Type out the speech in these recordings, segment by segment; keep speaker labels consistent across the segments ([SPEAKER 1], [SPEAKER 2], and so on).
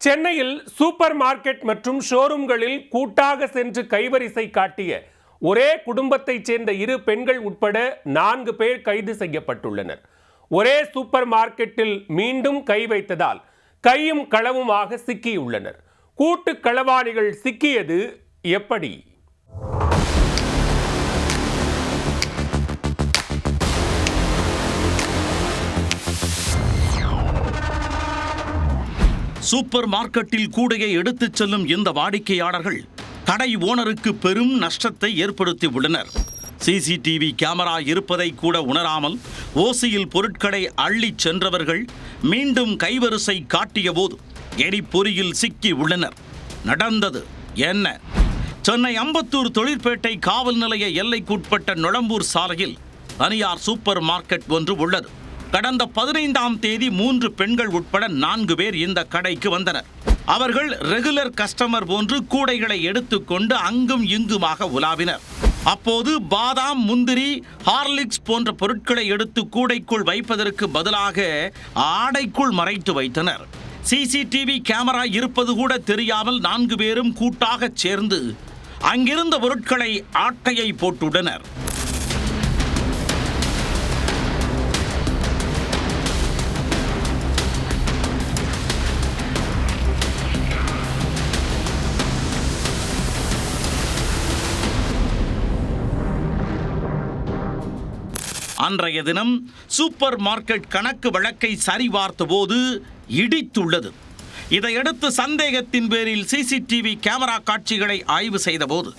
[SPEAKER 1] சென்னையில் super market மற்றும் ஷோரூம்களில் கூட்டாக சென்று கைவரிசை காட்டிய ஒரே குடும்பத்தைச் சேர்ந்த 2 பெண்கள் உட்பட 4 பேர் கைது செய்யப்பட்டுள்ளனர். ஒரே சூப்பர் மார்க்கெட்டில் மீண்டும் கை வைத்ததால் கையும் களவுமாக சிக்கியுள்ளனர். கூட்டு களவாணிகள் சிக்கியது எப்படி?
[SPEAKER 2] சூப்பர் மார்க்கெட்டில் கூடையை எடுத்துச் செல்லும் இந்த வாடிக்கையாளர்கள் கடை ஓனருக்கு பெரும் நஷ்டத்தை ஏற்படுத்தி உள்ளனர். சிசிடிவி கேமரா இருப்பதை கூட உணராமல் ஓசியில் பொருட்களை அள்ளிச் சென்றவர்கள் மீண்டும் கைவரிசை காட்டிய போது எரிபொறியில் சிக்கி உள்ளனர். நடந்தது என்ன? சென்னை அம்பத்தூர் தொழிற்பேட்டை காவல் நிலைய எல்லைக்குட்பட்ட நொளம்பூர் சாலையில் தனியார் சூப்பர் மார்க்கெட் ஒன்று உள்ளது. கடந்த 15ஆம் தேதி 3 பெண்கள் உட்பட 4 பேர் இந்த கடைக்கு வந்தனர். அவர்கள் ரெகுலர் கஸ்டமர் போன்று கூடைகளை எடுத்துக்கொண்டு அங்கும் இங்குமாக உலாவினர். அப்போது பாதாம், முந்திரி, ஹார்லிக்ஸ் போன்ற பொருட்களை எடுத்து கூடைக்குள் வைப்பதற்கு பதிலாக ஆடைக்குள் மறைத்து வைத்தனர். சிசிடிவி கேமரா இருப்பது கூட தெரியாமல் 4 பேரும் கூட்டாக சேர்ந்து அங்கிருந்த பொருட்களை ஆட்டையை போட்டுள்ளனர். அன்றைய தினம் சூப்பர் மார்க்கெட் கணக்கு வழக்கை சரிபார்த்த போது இடித்துள்ளது. இதையடுத்து சந்தேகத்தின் பேரில் சிசிடிவி கேமரா காட்சிகளை ஆய்வு செய்த போது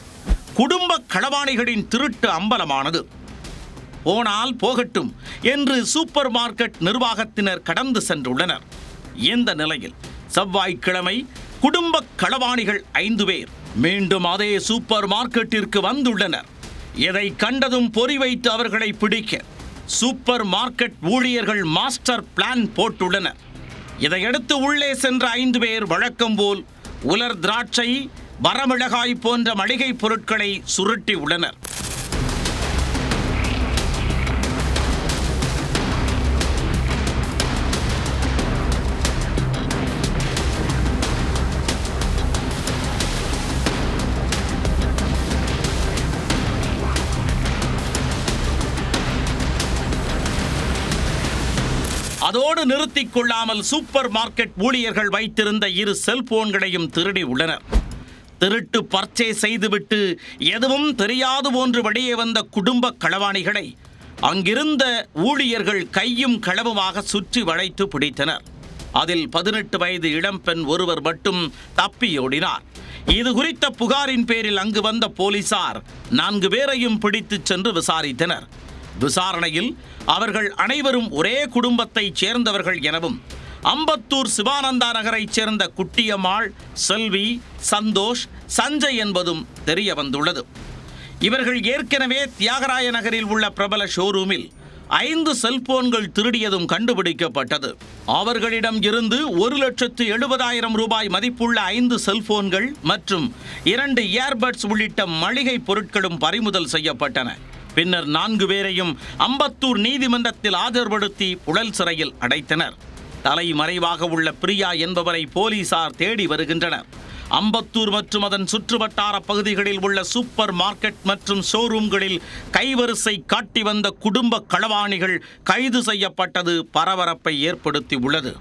[SPEAKER 2] குடும்ப களவாணிகளின் திருட்டு அம்பலமானது. போனால் போகட்டும் என்று சூப்பர் மார்க்கெட் நிர்வாகத்தினர் கடந்து சென்றுள்ளனர். இந்த நிலையில் செவ்வாய்க்கிழமை குடும்ப களவாணிகள் 5 பேர் மீண்டும் அதே சூப்பர் மார்க்கெட்டிற்கு வந்துள்ளனர். இதை கண்டதும் பொறி வைத்து அவர்களை பிடிக்க சூப்பர் மார்க்கெட் ஊழியர்கள் மாஸ்டர் பிளான் போட்டுள்ளனர். இதையடுத்து உள்ளே சென்ற 5 பேர் வழக்கம் போல் உலர் திராட்சை, வரமிளகாய் போன்ற மளிகை பொருட்களை சுருட்டி உள்ளனர். அதோடு நிறுத்திக் கொள்ளாமல் சூப்பர் மார்க்கெட் ஊழியர்கள் வைத்திருந்த 2 செல்போன்களையும் திருடி உள்ளனர். திருட்டு பர்ச்சேஸ் செய்துவிட்டு எதுவும் தெரியாது போன்று வெளியே வந்த குடும்ப களவாணிகளை அங்கிருந்த ஊழியர்கள் கையும் களவுமாக சுற்றி வளைத்து பிடித்தனர். அதில் 18 வயது இளம்பெண் ஒருவர் மட்டும் தப்பியோடினார். இது குறித்த புகாரின் பேரில் அங்கு வந்த போலீசார் 4 பேரையும் பிடித்துச் சென்று விசாரித்தனர். விசாரணையில் அவர்கள் அனைவரும் ஒரே குடும்பத்தைச் சேர்ந்தவர்கள் எனவும் அம்பத்தூர் சிவானந்தா நகரைச் சேர்ந்த குட்டியம்மாள், செல்வி, சந்தோஷ், சஞ்சய் என்பதும் தெரிய வந்துள்ளது. இவர்கள் ஏற்கனவே தியாகராய நகரில் உள்ள பிரபல ஷோரூமில் 5 செல்போன்கள் திருடியதும் கண்டுபிடிக்கப்பட்டது. அவர்களிடம் இருந்து 1,70,000 ரூபாய் மதிப்புள்ள 5 செல்போன்கள் மற்றும் 2 இயர்பட்ஸ் உள்ளிட்ட மளிகை பொருட்களும் பறிமுதல் செய்யப்பட்டன. பின்னர் 4 பேரையும் அம்பத்தூர் நீதிமன்றத்தில் ஆஜர்படுத்தி புழல் சிறையில் அடைத்தனர். தலைமறைவாக உள்ள பிரியா என்பவரை போலீசார் தேடி வருகின்றனர். அம்பத்தூர் மற்றும் அதன் சுற்றுவட்டார பகுதிகளில் உள்ள சூப்பர் மார்க்கெட் மற்றும் ஷோரூம்களில் கைவரிசை காட்டி வந்த குடும்ப களவாணிகள் கைது செய்யப்பட்டது பரபரப்பை ஏற்படுத்தி உள்ளது.